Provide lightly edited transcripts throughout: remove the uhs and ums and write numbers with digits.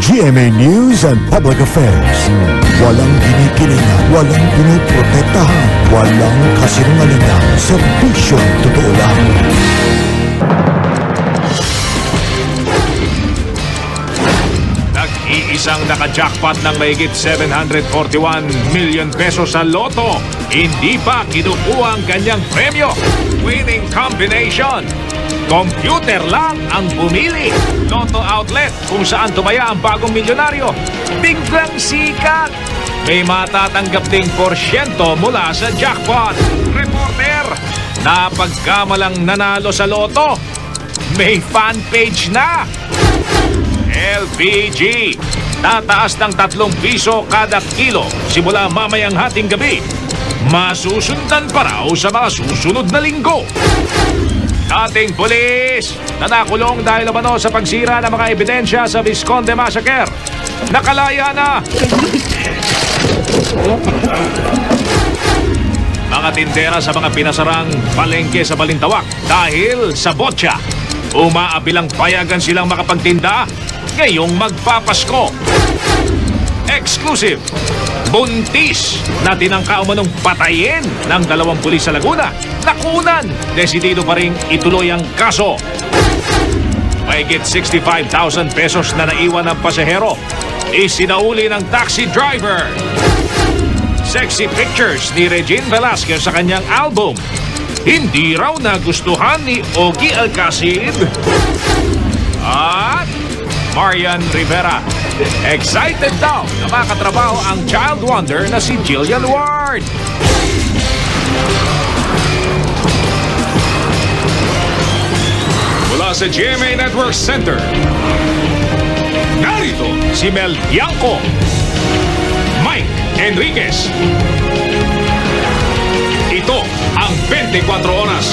GMA News and Public Affairs. Walang ginikilingan, walang pinoprotektahan, walang kasinungalingan, serbisyong totoo lang. Nag-iisang naka-jackpot ng mahigit 741 million pesos sa loto. Hindi pa kinukuha ang kanyang premyo. Winning combination. Computer lang ang bumili. Lotto outlet kung saan tumaya ang bagong milyonaryo. Biglang sikat. May matatanggap ding porsyento mula sa jackpot. Reporter, napagkamalang nanalo sa loto. May fan page na. LPG, tataas ng 3 piso kada kilo simula mamayang hating gabi. Masusundan pa raw sa mga susunod na linggo. Dating pulis na nakulong dahil umano sa pagsira ng mga ebidensya sa Visconde Massacre. Nakalaya na. Mga tindera sa mga pinasarang palengke sa Balintawak dahil sa botya. Umaabilang payagan silang makapagtinda ngayong magpapasko. Exclusive. Buntis na tinangka umanong patayin ng 2 pulis sa Laguna. Nakunan, desidido pa rin ituloy ang kaso. Mahigit 65,000 pesos na naiwan ng pasahero. Isinauli ng taxi driver. Sexy pictures ni Regine Velasquez sa kanyang album. Hindi raw nagustuhan ni Ogie Alcacid. At Marian Rivera. Excited daw na makatrabaho ang child wonder na si Jillian Ward. Mula sa GMA Network Center, narito si Mel Bianco, Mike Enriquez. Ito ang 24 Oras.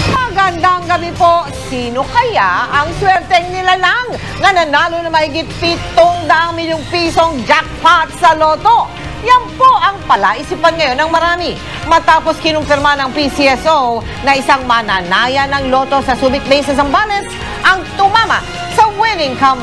Magandang gabi po. Sino kaya ang swerteng nilalang na nanalo na mahigit 700 milyong pisong jackpot sa loto? Yan po ang palaisipan ngayon ng marami. Matapos kinumpirma ng PCSO na isang mananaya ng loto sa Subic Bay sa Zambales ang tumama sa winning combination.